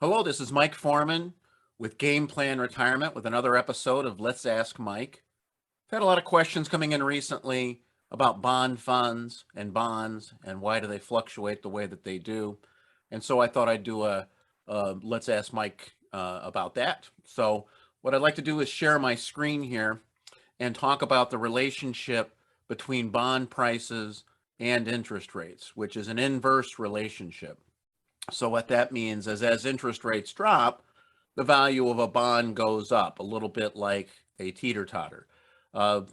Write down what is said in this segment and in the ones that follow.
Hello, this is Mike Foreman with Game Plan Retirement with another episode of Let's Ask Mike. I've had a lot of questions coming in recently about bond funds and bonds and why do they fluctuate the way that they do. And so I thought I'd do a Let's Ask Mike about that. So what I'd like to do is share my screen here and talk about the relationship between bond prices and interest rates, which is an inverse relationship. So what that means is as interest rates drop, the value of a bond goes up, a little bit like a teeter-totter.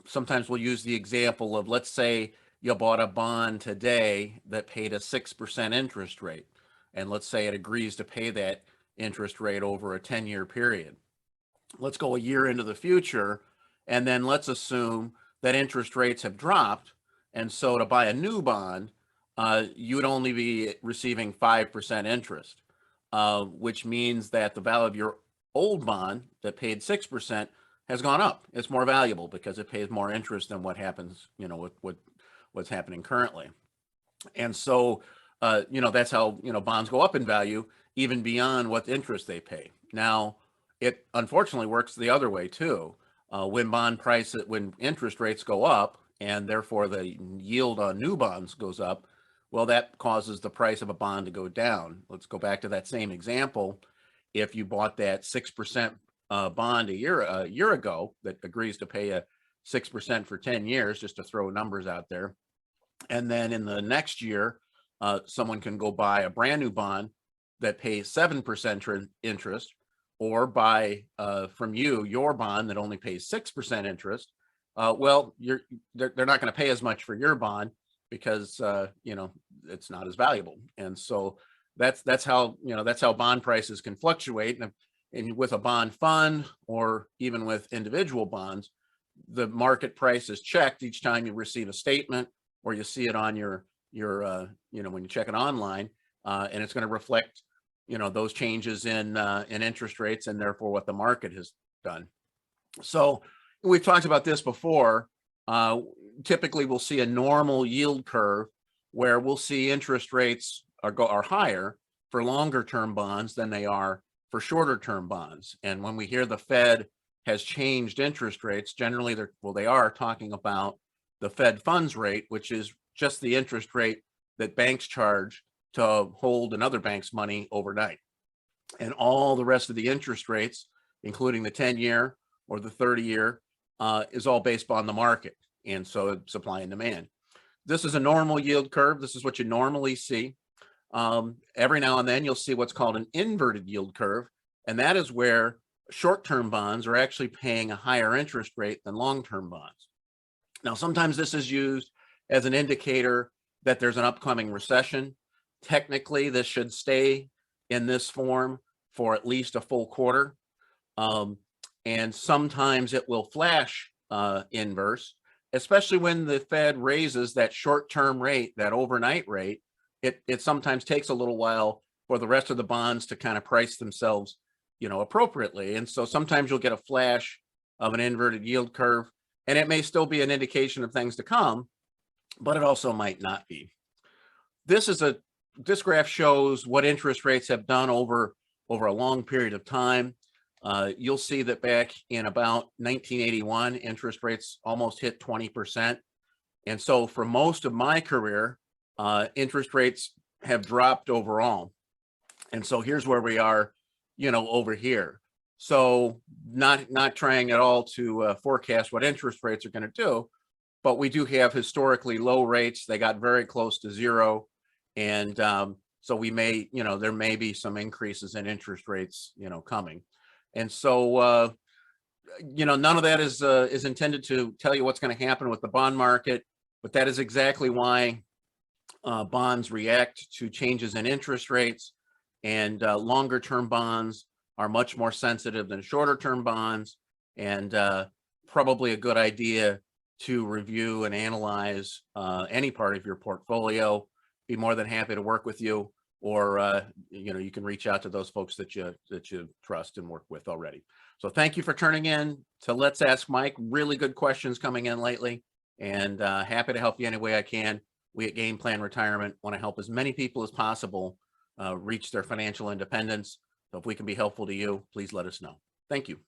Sometimes we'll use the example of, let's say you bought a bond today that paid a 6% interest rate, and let's say it agrees to pay that interest rate over a 10-year period. Let's go a year into the future, and then let's assume that interest rates have dropped, and so to buy a new bond, you would only be receiving 5% interest, which means that the value of your old bond that paid 6% has gone up. It's more valuable because it pays more interest than what happens, what's happening currently. And so, that's how, bonds go up in value even beyond what interest they pay. Now, it unfortunately works the other way too. When interest rates go up and therefore the yield on new bonds goes up, well, that causes the price of a bond to go down. Let's go back to that same example. If you bought that 6% bond a year ago that agrees to pay a 6% for 10 years, just to throw numbers out there, and then in the next year, someone can go buy a brand new bond that pays 7% interest, or buy from you your bond that only pays 6% interest. Well, they're not going to pay as much for your bond because it's not as valuable. And so that's how bond prices can fluctuate. And with a bond fund or even with individual bonds, the market price is checked each time you receive a statement or you see it on your when you check it online, and it's going to reflect those changes in interest rates and therefore what the market has done. So we've talked about this before. Typically, we'll see a normal yield curve where we'll see interest rates are higher for longer term bonds than they are for shorter term bonds. And when we hear the Fed has changed interest rates, generally they are talking about the Fed funds rate, which is just the interest rate that banks charge to hold another bank's money overnight. And all the rest of the interest rates, including the 10-year or the 30-year, is all based on the market. And so supply and demand. This is a normal yield curve. This is what you normally see. Every now and then you'll see what's called an inverted yield curve. And that is where short-term bonds are actually paying a higher interest rate than long-term bonds. Now, sometimes this is used as an indicator that there's an upcoming recession. Technically, this should stay in this form for at least a full quarter. And sometimes it will flash inverse, especially when the Fed raises that short-term rate, that overnight rate. It sometimes takes a little while for the rest of the bonds to kind of price themselves, appropriately. And so sometimes you'll get a flash of an inverted yield curve, and it may still be an indication of things to come, but it also might not be. This graph shows what interest rates have done over a long period of time. You'll see that back in about 1981, interest rates almost hit 20%. And so for most of my career, interest rates have dropped overall. And so here's where we are, over here. So not trying at all to forecast what interest rates are going to do, but we do have historically low rates. They got very close to zero. And so there may be some increases in interest rates, coming. And so, none of that is intended to tell you what's going to happen with the bond market, but that is exactly why bonds react to changes in interest rates, and longer term bonds are much more sensitive than shorter term bonds, and probably a good idea to review and analyze any part of your portfolio. Be more than happy to work with you, or you can reach out to those folks that you trust and work with already. So thank you for turning in to Let's Ask Mike. Really good questions coming in lately, and happy to help you any way I can. We at Game Plan Retirement want to help as many people as possible reach their financial independence So if we can be helpful to you, please let us know. Thank you.